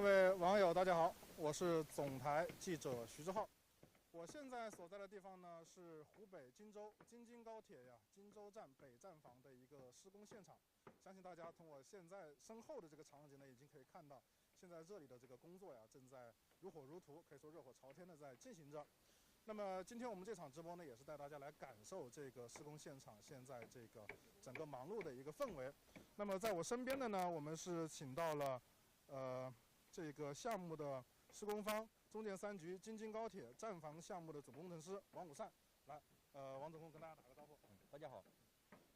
位网友，大家好，我是总台记者徐志浩。我现在所在的地方呢是湖北荆州京津高铁荆州站北站房的一个施工现场。相信大家从我现在身后的这个场景呢，已经可以看到，现在这里的这个工作正在如火如荼，可以说热火朝天的在进行着。那么今天我们这场直播呢，也是带大家来感受这个施工现场现在这个整个忙碌的一个氛围。那么在我身边的呢，我们是请到了这个项目的施工方中建3局京津高铁站房项目的总工程师王武善来，王总工跟大家打个招呼。大家好。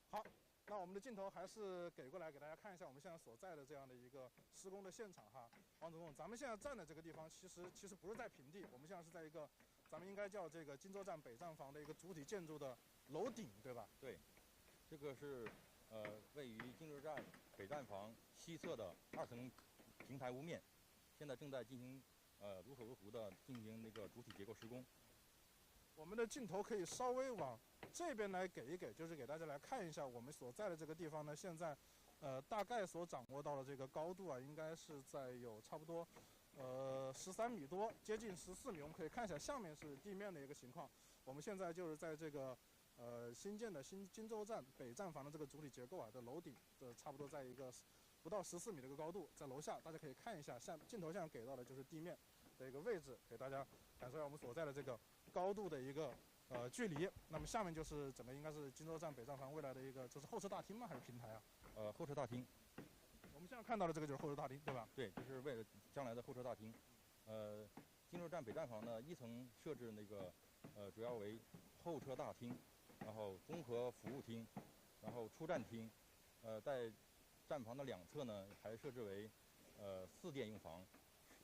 好，那我们的镜头还是给过来给大家看一下我们现在所在的这样的一个施工的现场哈。王总工，咱们现在站的这个地方其实不是在平地，我们现在是在一个咱们应该叫这个荆州站北站房的一个主体建筑的楼顶，对吧？对，这个是位于荆州站北站房西侧的2层平台屋面，现在正在进行如火如荼的进行那个主体结构施工。我们的镜头可以稍微往这边来给一给，就是给大家来看一下我们所在的这个地方呢，现在大概所掌握到的这个高度应该是在有差不多13米多，接近14米。我们可以看一下下面是地面的一个情况。我们现在就是在这个新建的新荆州站北站房的这个主体结构的楼顶的差不多在一个不到14米的一个高度，在楼下大家可以看一下，镜头上给到的就是地面的一个位置，给大家感受一下我们所在的这个高度的一个距离。那么下面就是整个应该是荆州站北站房未来的一个，这是候车大厅吗？还是平台啊？候车大厅。我们现在看到的这个就是候车大厅，对吧？对，这是为了将来的候车大厅。荆州站北站房呢，1层设置那个主要为候车大厅，然后综合服务厅，然后出站厅。在站房的2侧呢，还设置为4电用房、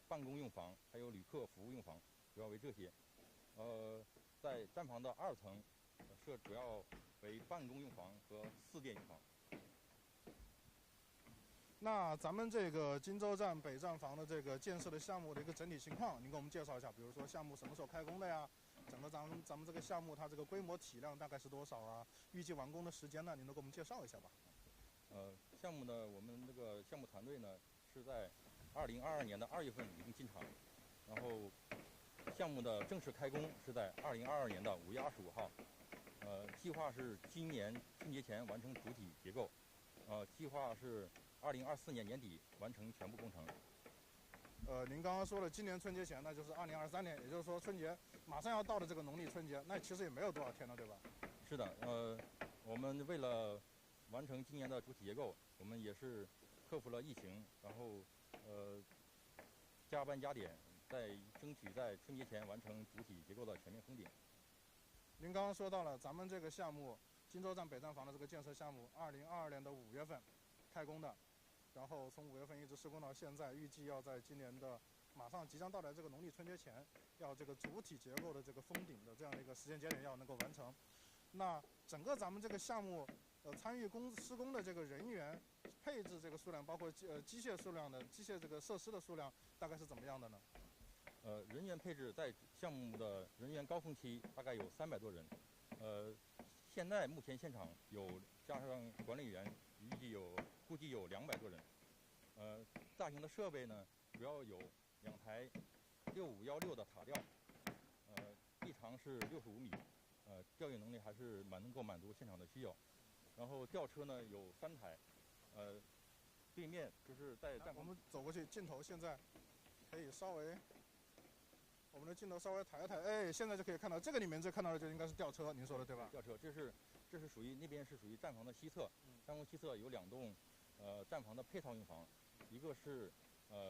办公用房，还有旅客服务用房，主要为这些。在站房的2层主要为办公用房和4电用房。那咱们这个荆州站北站房的这个建设的项目的一个整体情况，您给我们介绍一下。比如说项目什么时候开工的呀？整个咱们这个项目它这个规模体量大概是多少啊？预计完工的时间呢？您能给我们介绍一下吧？项目呢，我们这个项目团队呢是在2022年的2月份已经进场，然后项目的正式开工是在2022年的5月25号。计划是今年春节前完成主体结构，计划是2024年年底完成全部工程。您刚刚说了今年春节前，那就是2023年，也就是说春节马上要到的这个农历春节，那其实也没有多少天了，对吧？是的，我们为了完成今年的主体结构，我们也是克服了疫情，然后加班加点，争取在春节前完成主体结构的全面封顶。您刚刚说到了咱们这个项目荆州站北站房的这个建设项目，2022年的5月份开工的，然后从5月份一直施工到现在，预计要在今年的马上即将到来这个农历春节前，要这个主体结构的这个封顶的这样的一个时间节点要能够完成。那整个咱们这个项目参与施工的这个人员配置这个数量，包括机械数量的机械这个设施的数量，大概是怎么样的呢？人员配置在项目的人员高峰期大概有300多人。现在目前现场加上管理员，估计有200多人。大型的设备呢，主要有2台6516的塔吊，臂长是65米，吊运能力还是能够满足现场的需要。然后吊车呢有3台，对面就是在站房。我们走过去，镜头现在可以我们的镜头稍微抬一抬，现在就可以看到这个里面看到的就应该是吊车，您说的对吧？吊车，这是属于那边是属于站房的西侧，站房西侧有2栋站房的配套用房，一个是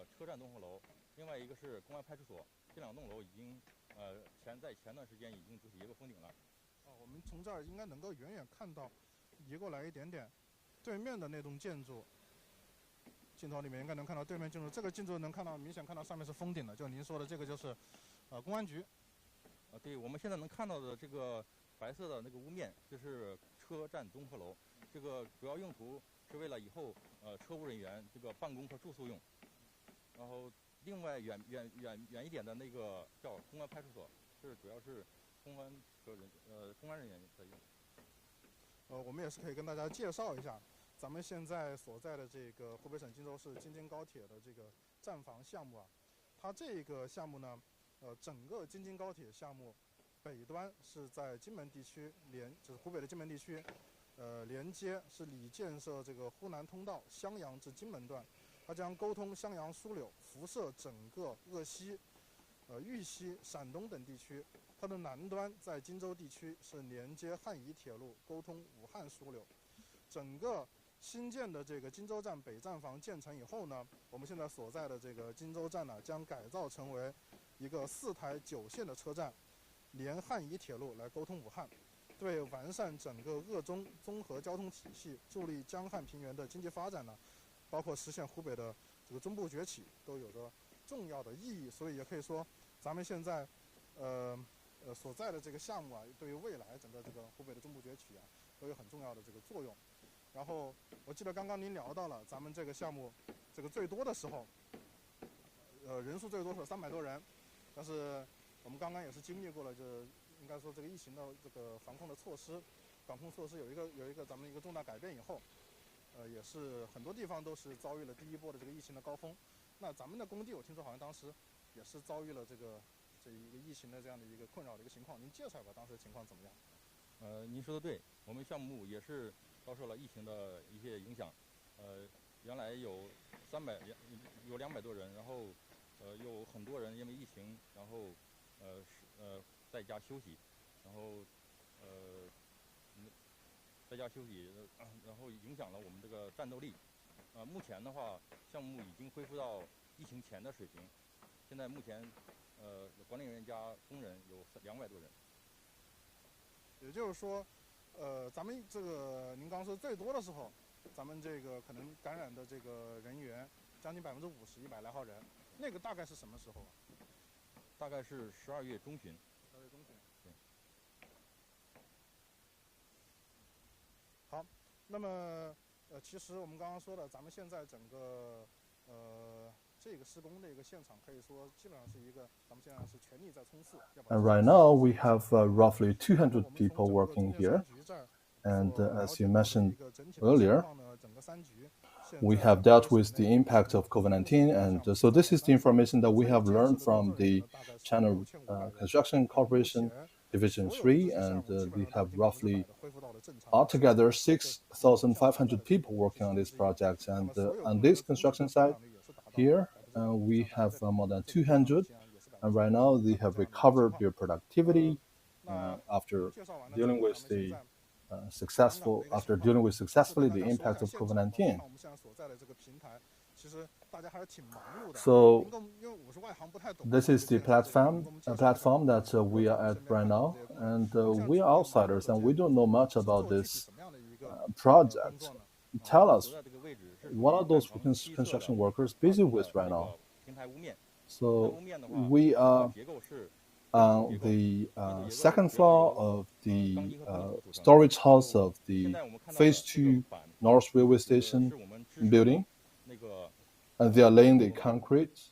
车站综合楼，另外一个是公安派出所。这2栋楼已经在前段时间已经主体结构封顶了。我们从这儿应该能够远远看到，移过来一点点，对面的那栋建筑。镜头里面应该能看到对面建筑，这个建筑能看到明显看到上面是封顶的，就您说的这个就是公安局。对，我们现在能看到的这个白色的那个屋面，就是车站综合楼。这个主要用途是为了以后车务人员这个办公和住宿用。然后另外远一点的那个叫公安派出所，是主要是公安人员在用。我们也是可以跟大家介绍一下。咱们现在所在的这个湖北省荆州市京津高铁的这个站房项目啊，它这个项目呢，整个京津高铁项目北端是在金门地区就是湖北的金门地区，连接是拟建设这个呼南通道襄阳至金门段，它将沟通襄阳枢纽，辐射整个鄂西、豫西、陕东等地区。它的南端在荆州地区是连接汉宜铁路，沟通武汉枢纽。整个新建的这个荆州站北站房建成以后呢，我们现在所在的这个荆州站呢，将改造成为一个4台9线的车站，连汉宜铁路来沟通武汉，对完善整个鄂中综合交通体系，助力江汉平原的经济发展呢，包括实现湖北的这个中部崛起，都有着重要的意义。所以也可以说，咱们现在所在的这个项目啊，对于未来整个这个湖北的中部崛起啊，都有很重要的这个作用。然后我记得刚刚您聊到了咱们这个项目，这个最多的时候，人数最多是300多人，但是我们刚刚也是经历过了，就是应该说这个疫情的这个防控的措施、管控措施有一个咱们一个重大改变以后，也是很多地方都是遭遇了第一波的这个疫情的高峰。那咱们的工地，我听说好像当时也是遭遇了这一个疫情的这样的一个困扰的一个情况，您介绍吧，当时的情况怎么样？您说的对，我们项目也是遭受了疫情的一些影响。原来有200多人，然后有很多人因为疫情，然后在家休息，然后在家休息，然后影响了我们这个战斗力。目前的话，项目已经恢复到疫情前的水平。现在目前管理人员加工人有200多人。也就是说，咱们这个您刚说最多的时候，咱们这个可能感染的这个人员将近50%，100来号人，那个大概是什么时候啊？大概是12月中旬。12月中旬。对。好，那么其实我们刚刚说的，咱们现在整个这个施工的一个现场，可以说基本上是一个咱们现在是全力在冲刺。And right now we have roughly 200 people working here. And as you mentioned earlier, we have dealt with the impact of COVID-19. And so this is the information that we have learned from the China Construction Corporation Division 3. And we have roughly altogether 6,500 people working on this project. And on this construction site here, we have more than 200. And right now they have recovered their productivity after dealing with successfully the impact of COVID-19. So this is the platform that we are at right now, and we are outsiders and we don't know much about this project. Tell us, what are those construction workers busy with right now? So we are on the second floor of the storage house of the Phase 2 North Railway Station building, and they are laying the concrete.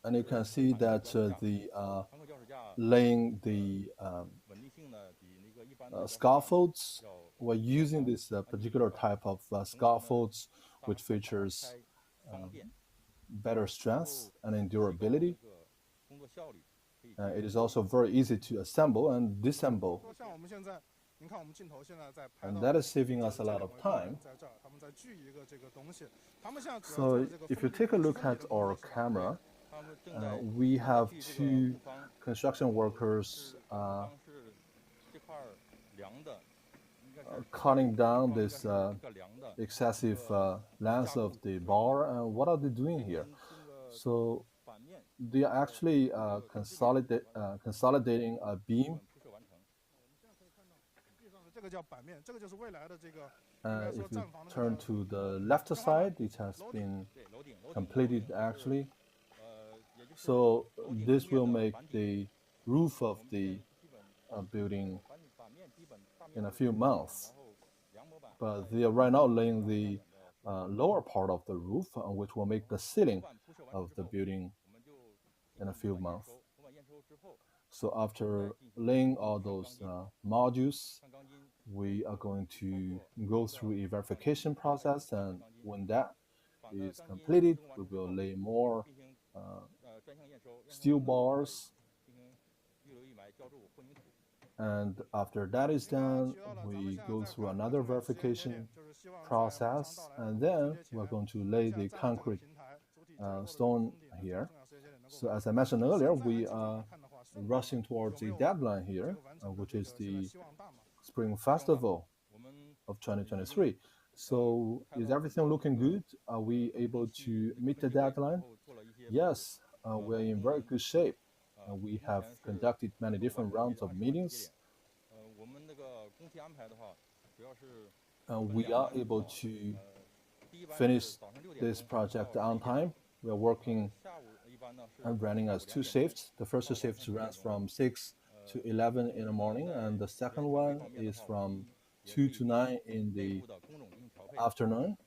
And you can see that they are laying the scaffolds. We're using this particular type of scaffolds, which features better strength and endurability. It is also very easy to assemble and disassemble. And that is saving us a lot of time. So if you take a look at our camera, we have 2 construction workers cutting down this excessive length of the bar. And what are they doing here? So they are actually consolidating a beam. If you turn to the left side, it has been completed actually. So this will make the roof of the building in a few months. But they are right now laying the lower part of the roof, which will make the ceiling of the building in a few months. So after laying all those modules, we are going to go through a verification process, and when that is completed, we will lay more steel bars. And after that is done, we go through another verification process, and then we're going to lay the concrete stone here. So as I mentioned earlier, we are rushing towards the deadline here, which is the Spring Festival of 2023. So is everything looking good? Are we able to meet the deadline? Yes, we're in very good shape. We have conducted many different rounds of meetings. We are able to finish this project on time. We are working and running as two shifts. The first shift runs from 6 to 11 in the morning, and the second one is from 2 to 9 in the afternoon.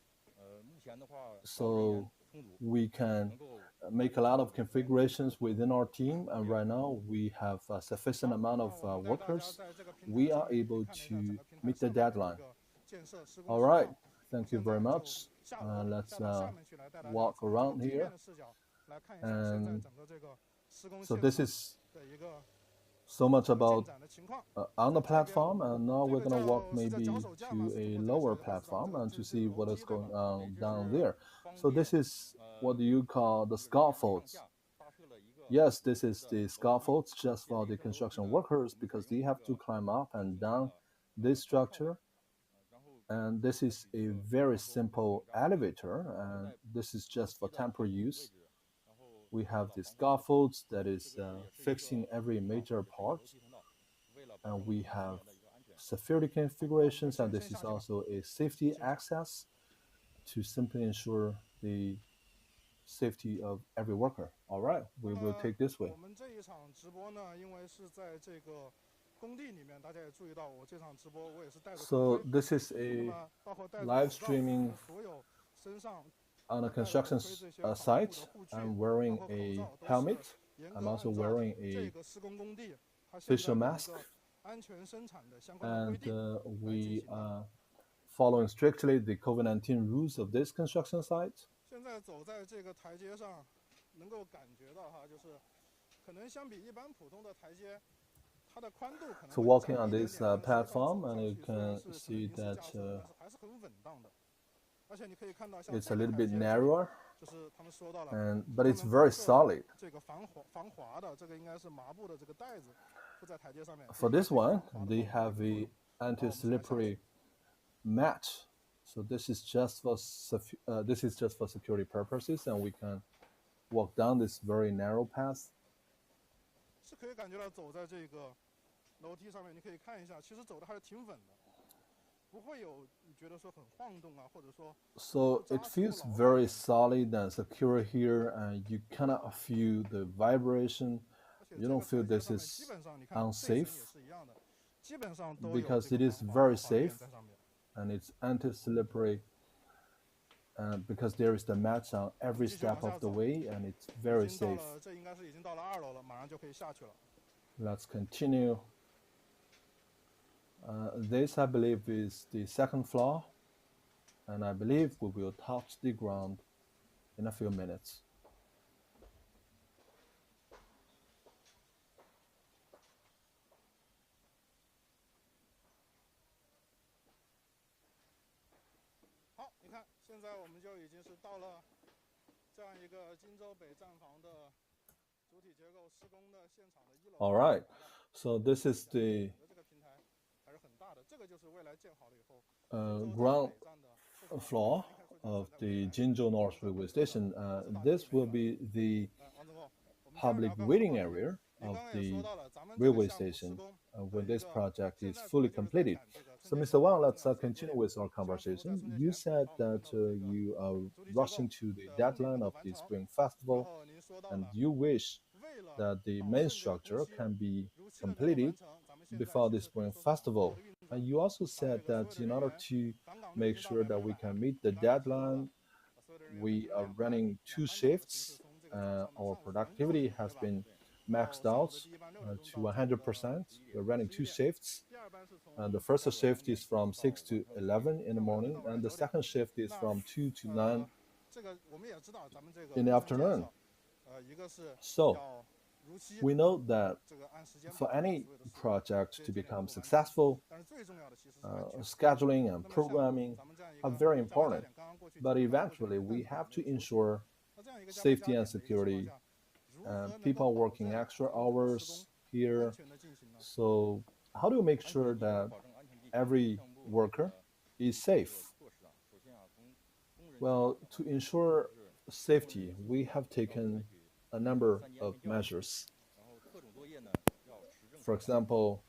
So we can make a lot of configurations within our team, and right now we have a sufficient amount of workers. We are able to meet the deadline. All right, thank you very much. Let's walk around here. And so this is so much about on the platform, and now we're going to walk maybe to a lower platform and to see what is going on down there. So this is what you call the scaffolds. Yes, this is the scaffolds just for the construction workers, because they have to climb up and down this structure. And this is a very simple elevator, and this is just for temporary use. We have the scaffolds that is fixing every major part, and we have security configurations, and this is also a safety access to simply ensure the safety of every worker. All right, we will take this way. So this is a live streaming on a construction site. I'm wearing a helmet. I'm also wearing a facial mask. And we are following strictly the COVID-19 rules of this construction site. So walking on this platform, and you can see that it's a little bit narrower, but it's very solid. For this one, they have a anti-slippery mat. So this is just for security purposes, and we can walk down this very narrow path. So it feels very solid and secure here, and you cannot feel the vibration. You don't feel this is unsafe, because it is very safe, and it's anti-slippery, because there is the mat on every step of the way, and it's very safe. Let's continue. This, I believe, is the second floor, and I believe we will touch the ground in a few minutes. All right, so this is the ground floor of the Jingzhou North railway station. This will be the public waiting area of the railway station when this project is fully completed. So, Mr. Wang, let's continue with our conversation. You said that you are rushing to the deadline of the Spring Festival, and you wish that the main structure can be completed before the Spring Festival. And you also said that in order to make sure that we can meet the deadline, we are running two shifts. Our productivity has been maxed out to 100%. We're running two shifts. And the first shift is from 6 to 11 in the morning, and the second shift is from 2 to 9 in the afternoon. So we know that for any project to become successful, scheduling and programming are very important. But eventually, we have to ensure safety and security, and people working extra hours here. So, how do you make sure that every worker is safe? Well, to ensure safety, we have taken a number of measures. For example,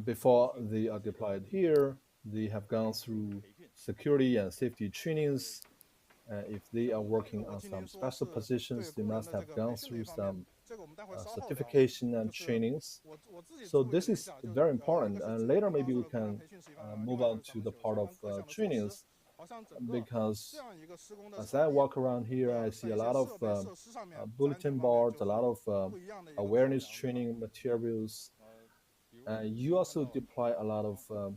before they are deployed here, they have gone through security and safety trainings. If they are working on some special positions, they must have gone through some certification and trainings. So this is very important. And later, maybe we can move on to the part of trainings, because as I walk around here, I see a lot of bulletin boards, a lot of awareness training materials. You also deploy a lot of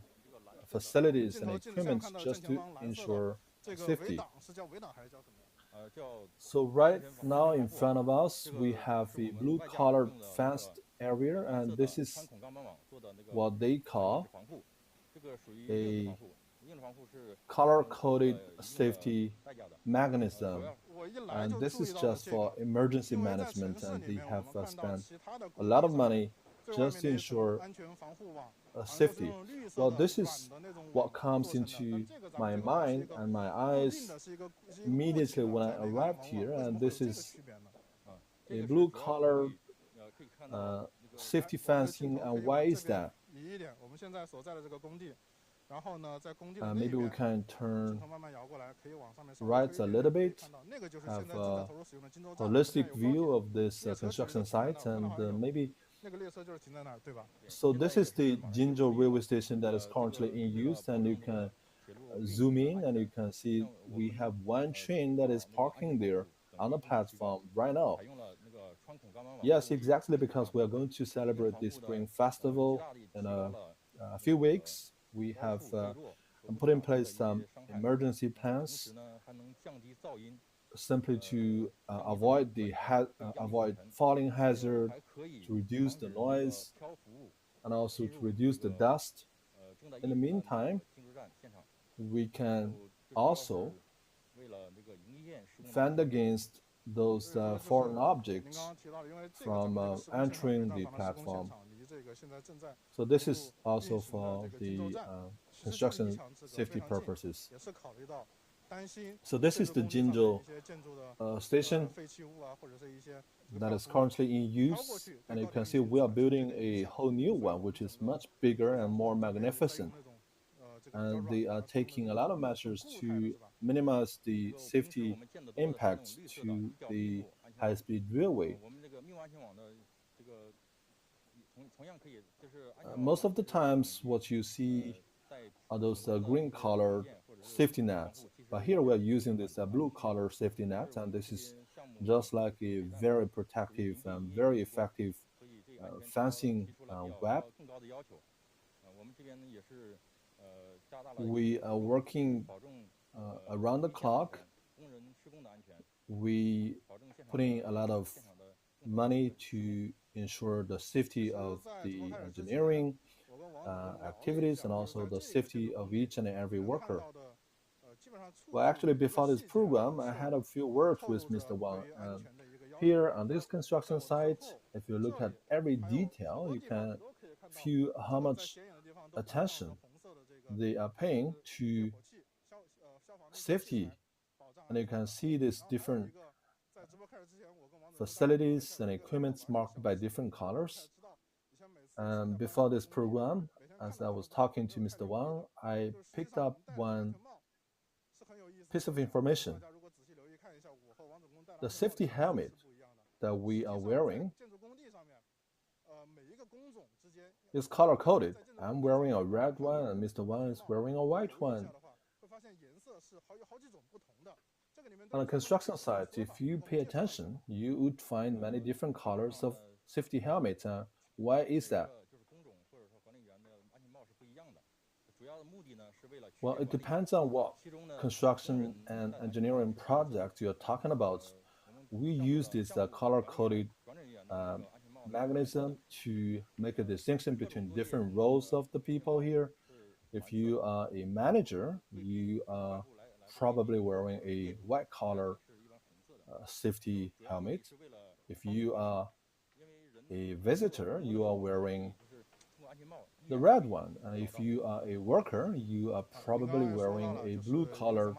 facilities and equipment just to ensure safety. So right now in front of us, we have a blue-colored fenced area, and this is what they call a color-coded safety mechanism. And this is just for emergency management, and they have spent a lot of money just to ensure safety. Well, this is what comes into my mind and my eyes immediately when I arrived here, and this is a blue-collar safety fencing. And why is that? Maybe we can turn right a little bit, have a holistic view of this construction site, and maybe. So this is the Jingzhou railway station that is currently in use, and you can zoom in and you can see we have one train that is parking there on the platform right now. Yes, exactly, because we are going to celebrate the Spring Festival in a few weeks. We have put in place some emergency plans simply to avoid avoid falling hazard, to reduce the noise, and also to reduce the dust. In the meantime, we can also fend against those foreign objects from entering the platform. So this is also for the construction safety purposes. So this is the Jingzhou station that is currently in use, and you can see we are building a whole new one, which is much bigger and more magnificent. And they are taking a lot of measures to minimize the safety impacts to the high-speed railway. Most of the times, what you see are those green-colored safety nets. But here we are using this blue-collar safety net, and this is just like a very protective and very effective fencing web. We are working around the clock. We put in a lot of money to ensure the safety of the engineering activities and also the safety of each and every worker. Well, actually, before this program, I had a few words with Mr. Wang. Here on this construction site, if you look at every detail, you can feel how much attention they are paying to safety. And you can see these different facilities and equipments marked by different colors. And before this program, as I was talking to Mr. Wang, I picked up one piece of information. The safety helmet that we are wearing is color-coded. I'm wearing a red one, and Mr. Wang is wearing a white one. On a construction site, if you pay attention, you would find many different colors of safety helmets. Why is that? Well, it depends on what construction and engineering project you're talking about. We use this color-coded mechanism to make a distinction between different roles of the people here. If you are a manager, you are probably wearing a white collar safety helmet. If you are a visitor, you are wearing the red one. If you are a worker, you are probably wearing a blue collar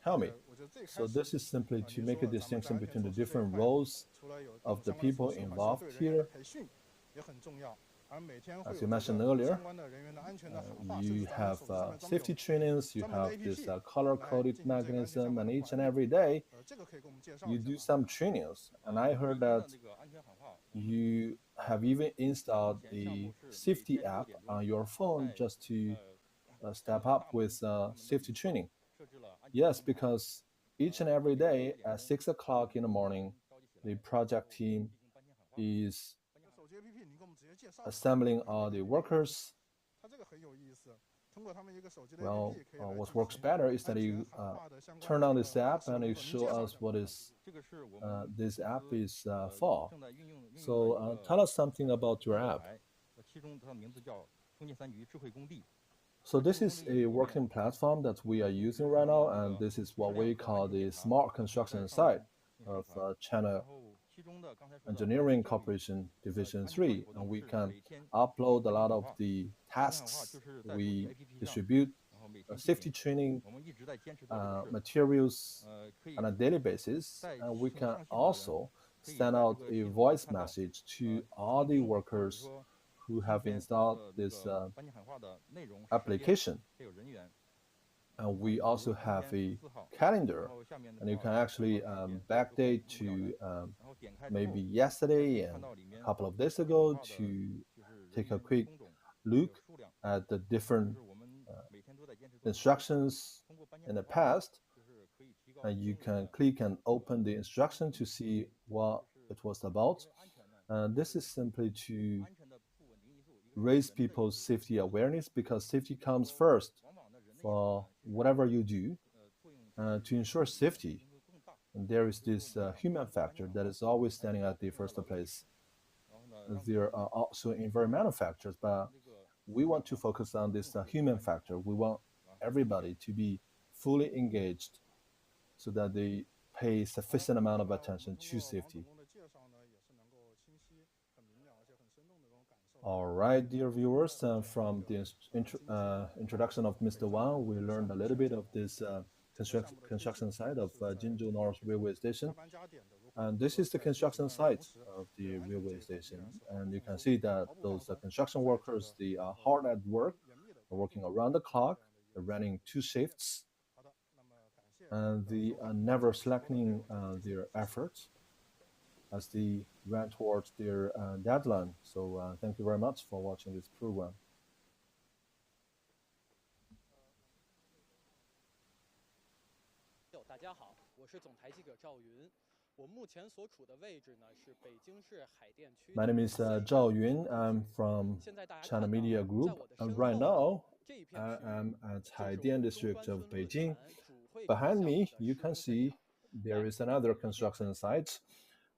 helmet. So this is simply to make a distinction between the different roles of the people involved here. As you mentioned earlier, you have safety trainings, you have this color-coded mechanism, and each and every day you do some trainings. And I heard that you have even installed a safety app on your phone just to step up with safety training. Yes, because each and every day at 6 o'clock in the morning, the project team is assembling all the workers. Well, what works better is that you turn on this app and you show us what is this app is for. So tell us something about your app. So this is a working platform that we are using right now, and this is what we call the Smart Construction Site of China Engineering Corporation Division 3, and we can upload a lot of the tasks we distribute, safety training materials on a daily basis, and we can also send out a voice message to all the workers who have installed this application. And we also have a calendar, and you can actually backdate to maybe yesterday and a couple of days ago to take a quick look at the different instructions in the past. And you can click and open the instruction to see what it was about. This is simply to raise people's safety awareness, because safety comes first for whatever you do. To ensure safety, and there is this human factor that is always standing at the first place. There are also environmental factors, but we want to focus on this human factor. We want everybody to be fully engaged so that they pay sufficient amount of attention to safety. All right, dear viewers, from the introduction of Mr. Wang, we learned a little bit of this construction site of Jingzhou North Railway Station. And this is the construction site of the railway station. And you can see that those construction workers, they are hard at work, they're working around the clock, they're running 2 shifts, and they are never slackening their efforts as they run towards their deadline. So thank you very much for watching this program. 大家好，我是总台记者赵云。我目前所处的位置呢是北京市海淀区。My name is Zhao Yun. I'm from China Media Group, and right now I am at Haidian District of Beijing. Behind me, you can see there is another construction site,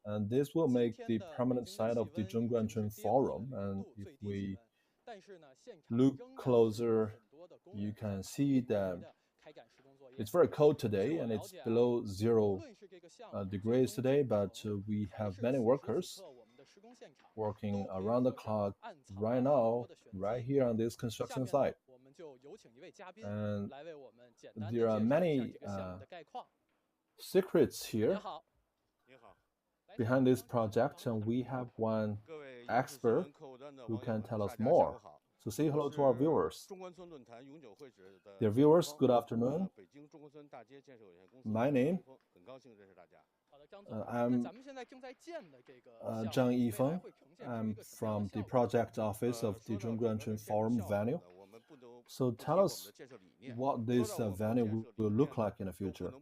and this will make the permanent site of the Zhongguancun Forum. And if we look closer, you can see that it's very cold today, and it's below 0 degrees today, but we have many workers working around the clock right now, right here on this construction site. And there are many secrets here behind this project, and we have one expert who can tell us more. So say hello to our viewers. Dear viewers, good afternoon. My name, I'm Zhang Yifeng. I'm from the project office of the Zhongguancun Forum venue. So tell us what this venue will look like in the future.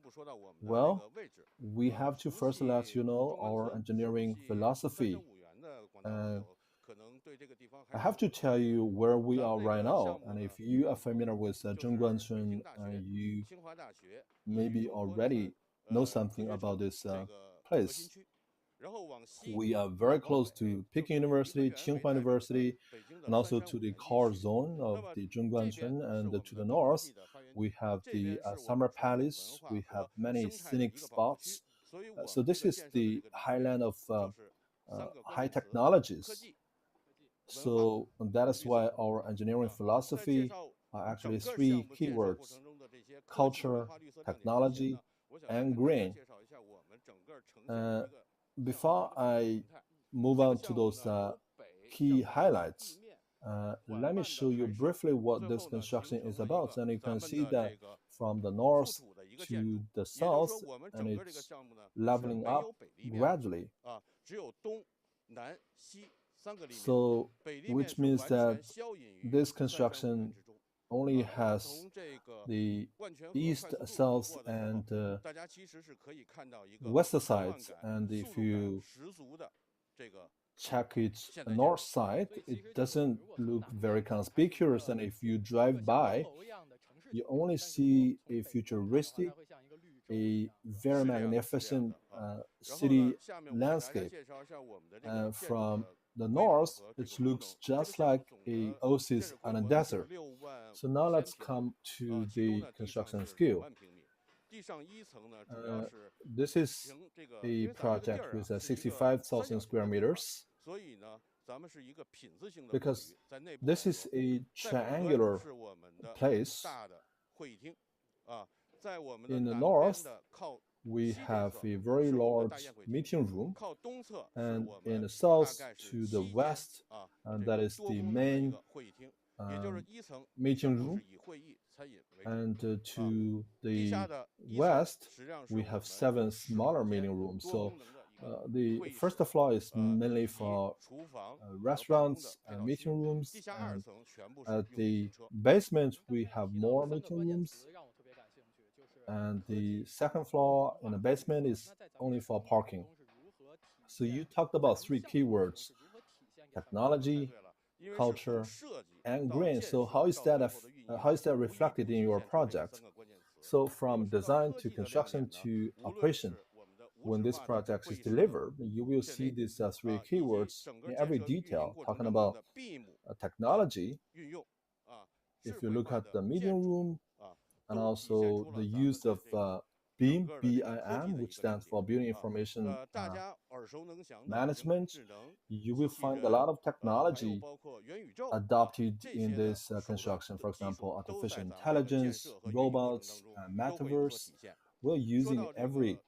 Well, we have to first let you know our engineering philosophy. I have to tell you where we are right now. And if you are familiar with Zhongguancun, you maybe already know something about this place. We are very close to Peking University, Tsinghua University, and also to the core zone of the Zhongguancun. And to the north, we have the Summer Palace. We have many scenic spots. So this is the highland of high technologies. So that is why our engineering philosophy are actually three keywords: culture, technology, and green. Before I move on to those key highlights, let me show you briefly what this construction is about. And you can see that from the north to the south, and it's leveling up gradually. So, which means that this construction only has the east, south, and west sides. And if you check its north side, it doesn't look very conspicuous. And if you drive by, you only see a futuristic, a very magnificent city landscape. And from the north, it looks just like a oasis on a desert. So now let's come to the construction scale. This is a project with 65,000 square meters, because this is a triangular place. In the north, we have a very large meeting room, and in the south to the west, that is the main meeting room, and to the west, we have 7 smaller meeting rooms. So the first floor is mainly for restaurants and meeting rooms, and at the basement, we have more meeting rooms. And the second floor in the basement is only for parking. So you talked about 3 keywords: technology, culture, and green. So how is that reflected in your project? So from design to construction to operation, when this project is delivered, you will see these 3 keywords in every detail, talking about technology. If you look at the meeting room, and also the use of BIM, BIM, which stands for Building Information Management, you will find a lot of technology adopted in this construction. For example, artificial intelligence, robots, metaverse. We're using every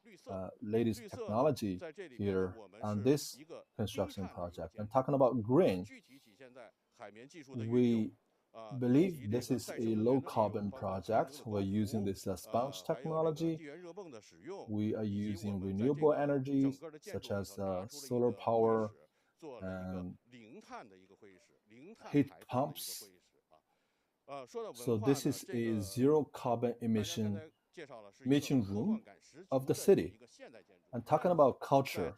latest technology here on this construction project. And talking about green, we believe this is a low carbon project. We're using this sponge technology. We are using renewable energies such as solar power and heat pumps. So this is a zero carbon emission meeting room of the city. And talking about culture,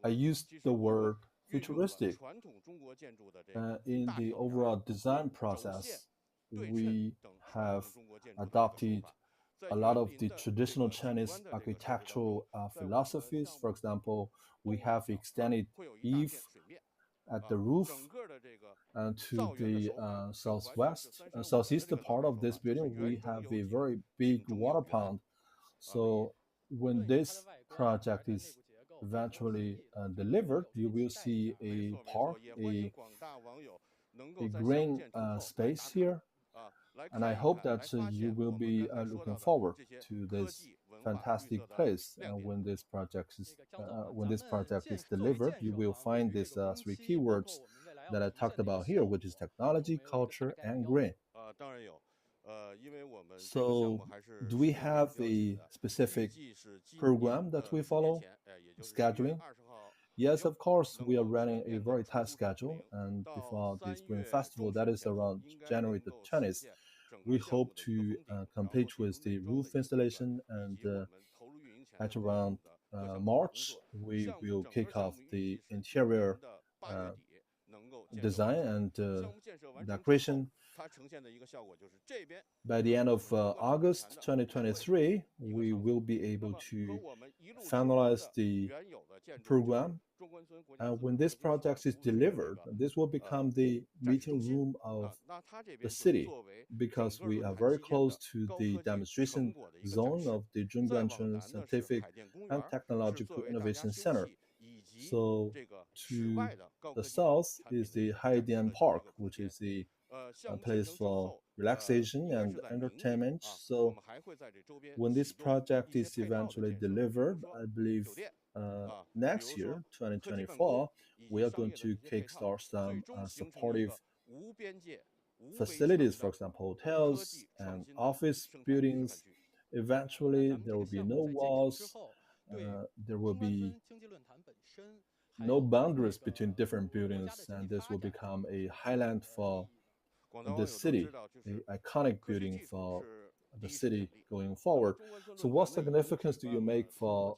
I used the word futuristic. In the overall design process, we have adopted a lot of the traditional Chinese architectural philosophies. For example, we have extended eave at the roof, and to the southeast part of this building, we have a very big water pond. So when this project is eventually delivered, you will see a park, a green space here. And I hope that you will be looking forward to this fantastic place. And when this project is delivered, you will find these 3 keywords that I talked about here, which is technology, culture, and green. So, do we have a specific program that we follow, scheduling? Yes, of course, we are running a very tight schedule. And before the Spring Festival, that is around January the 20th, we hope to complete with the roof installation, and at around March, we will kick off the interior design and decoration. By the end of August 2023, we will be able to finalize the program. And when this project is delivered, this will become the meeting room of the city, because we are very close to the demonstration zone of the Zhongguancun Scientific and Technological Innovation Center. So to the south is the Haidian Park, which is the place for relaxation and entertainment. So when this project is eventually delivered, I believe next year, 2024, we are going to kickstart some supportive facilities, for example, hotels and office buildings. Eventually, there will be no walls. There will be no boundaries between different buildings, and this will become a highland for the city, an iconic building for the city going forward. So what significance do you make for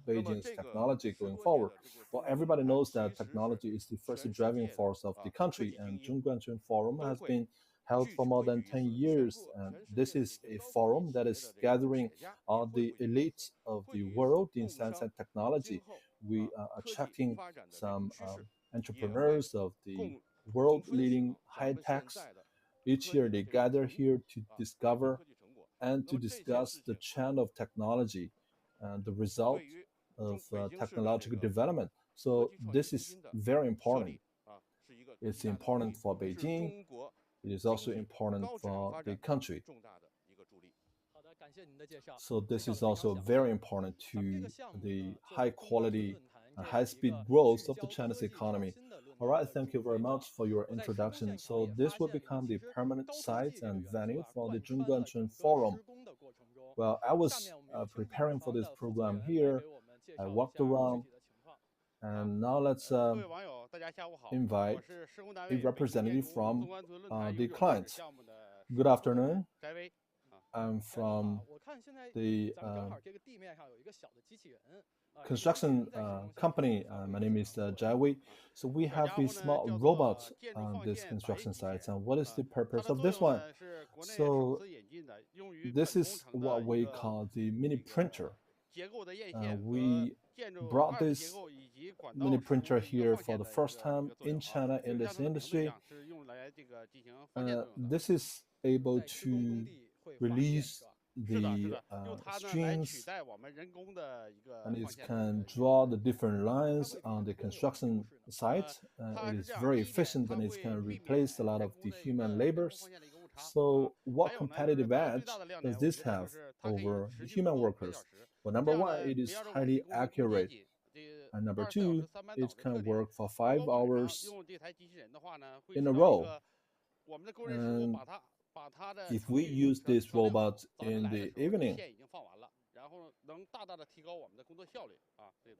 Beijing's technology going forward? Well, everybody knows that technology is the first driving force of the country, and Zhongguancun Forum has been held for more than 10 years. And this is a forum that is gathering all the elites of the world in science and technology. We are attracting some entrepreneurs of the world leading high techs. Each year they gather here to discover and to discuss the trend of technology and the result of technological development. So this is very important. It's important for Beijing. It is also important for the country. So this is also very important to the high quality and high speed growth of the Chinese economy. All right, thank you very much for your introduction. So this will become the permanent site and venue for the Zhongguancun Forum. Well, I was preparing for this program here. I walked around, and now let's invite a representative from the clients. Good afternoon. I'm from the construction company. My name is Jai. So we have a small robot on this construction site. And what is the purpose of this one? So this is what we call the mini printer. We brought this mini printer here for the first time in China in this industry. This is able to release the strings, and it can draw the different lines on the construction site. It is very efficient, and it can replace a lot of the human labors. So what competitive edge does this have over the human workers? Well, number one, it is highly accurate. And number two, it can work for 5 hours in a row. And if we use this robot in the evening,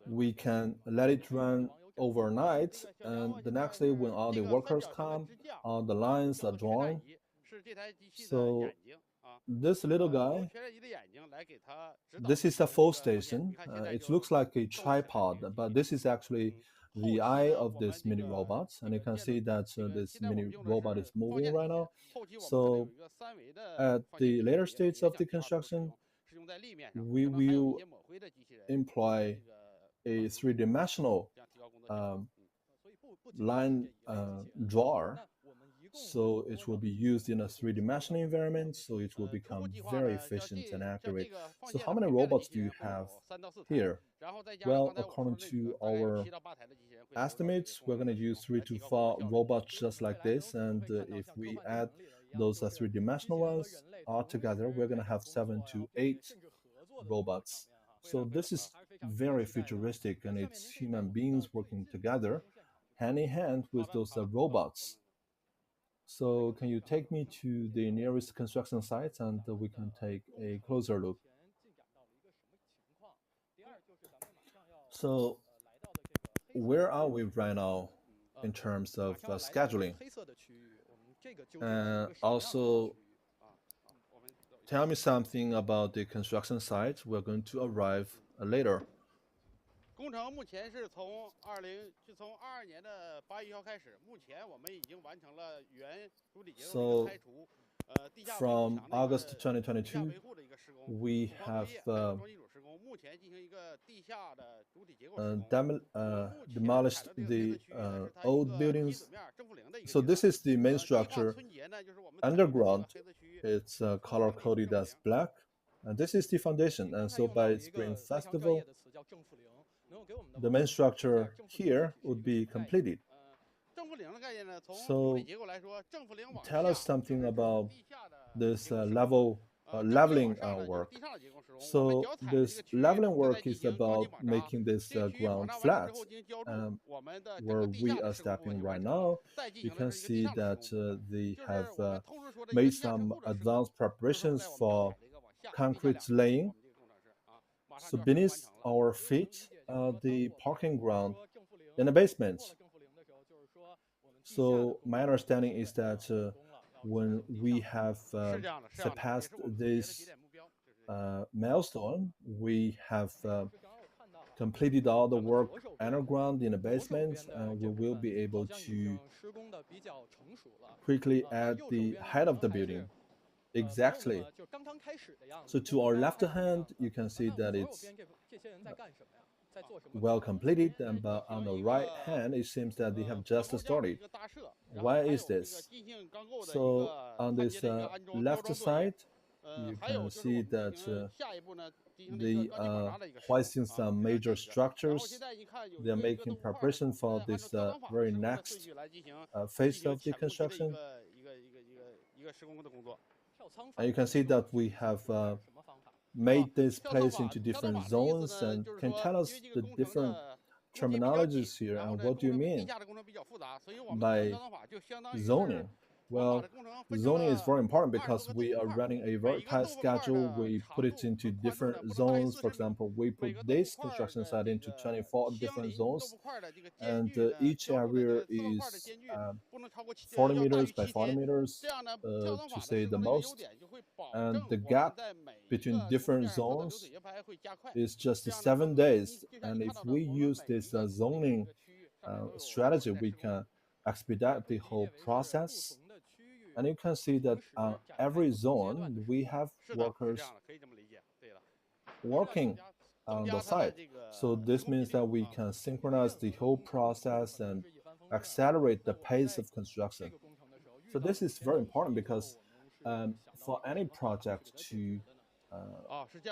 we can let it run overnight, and the next day when all the workers come, all the lines are drawn. So this little guy, this is a full station. It looks like a tripod, but this is actually the eye of this mini robot, and you can see that this mini robot is moving right now. So at the later stage of the construction, we will employ a three-dimensional line drawer. So it will be used in a three-dimensional environment, so it will become very efficient and accurate. So how many robots do you have here? Well, according to our estimates, we're going to use 3 to 4 robots just like this, and if we add those three-dimensional ones all together, we're going to have 7 to 8 robots. So this is very futuristic, and it's human beings working together, hand in hand with those robots. So can you take me to the nearest construction site, and we can take a closer look? So where are we right now in terms of scheduling? And also tell me something about the construction site. We're going to arrive later. 工程目前是从22年的8月1号开始，目前我们已经完成了原主体结构的拆除。From August 2022, we have demolished the old buildings. So this is the main structure. Underground, it's color-coded as black. And this is the foundation. And so by Spring Festival, the main structure here would be completed. So tell us something about this leveling work. So this leveling work is about making this ground flat. Where we are stepping right now, you can see that they have made some advanced preparations for concrete laying. So beneath our feet, the parking ground in the basement. So my understanding is that when we have surpassed this milestone, we have completed all the work underground in the basement, and we will be able to quickly add the height of the building. Exactly. So to our left hand, you can see that it's well completed, but on the right hand, it seems that they have just started. Why is this? So on this left side, you can see that they are hoisting some major structures. They are making preparation for this very next phase of the construction. And you can see that we have made this place into different zones, and can tell us the different terminologies here and what do you mean by zoning? Well, zoning is very important because we are running a very tight schedule. We put it into different zones. For example, we put this construction site into 24 different zones, and each area is 40 meters by 40 meters, to say the most. And the gap between different zones is just 7 days. And if we use this zoning strategy, we can expedite the whole process. And you can see that on every zone, we have workers working on the site. So this means that we can synchronize the whole process and accelerate the pace of construction. So this is very important because for any project to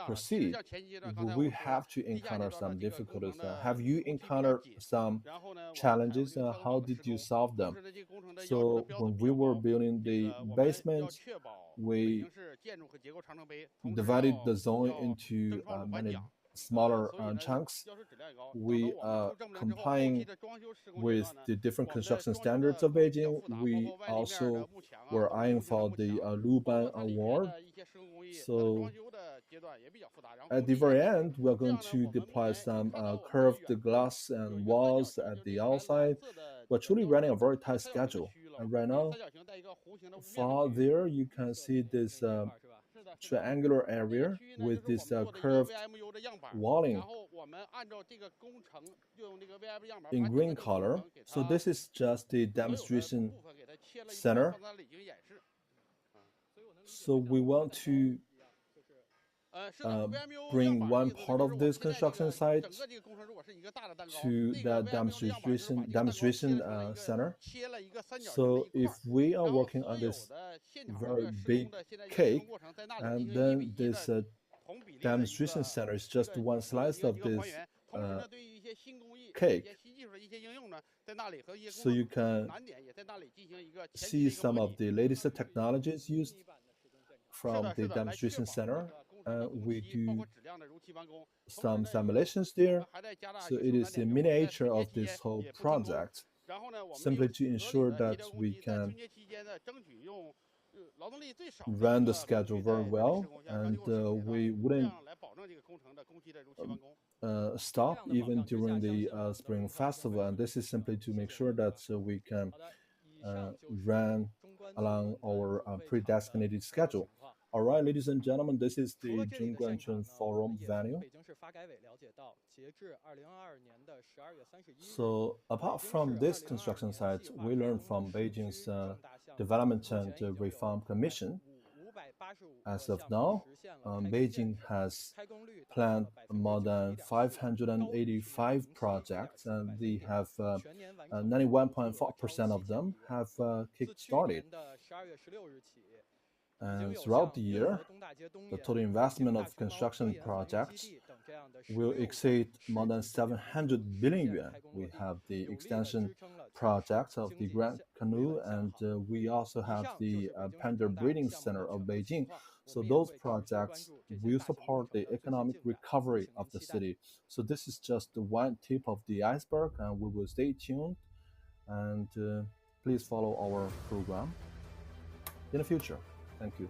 proceed, we have to encounter some difficulties. Have you encountered some challenges? How did you solve them? So when we were building the basement, we divided the zone into many smaller chunks. We are complying with the different construction standards of Beijing. We also were eyeing for the Luban Award. So at the very end, we're going to deploy some curved glass and walls at the outside. We're truly running a very tight schedule. And right now, far there, you can see this triangular area with this curved walling in green color. So this is just the demonstration center. So we want to bring one part of this construction site to the demonstration center. So if we are working on this very big cake, and then this demonstration center is just one slice of this cake, so you can see some of the latest technologies used from the demonstration center. We do some simulations there. So it is a miniature of this whole project, simply to ensure that we can run the schedule very well, and we wouldn't stop even during the Spring Festival. And this is simply to make sure that we can run along our predesignated schedule. All right, ladies and gentlemen, this is the Zhongguancun Forum venue. So, apart from this construction site, we learned from Beijing's Development and Reform Commission. As of now, Beijing has planned more than 585 projects, and they have 91.4% of them have kick-started. And throughout the year, the total investment of construction projects will exceed more than 700 billion yuan. We have the extension project of the Grand Canal, and we also have the Panda Breeding Center of Beijing. So those projects will support the economic recovery of the city. So this is just one tip of the iceberg, and we will stay tuned. And please follow our program in the future. Thank you.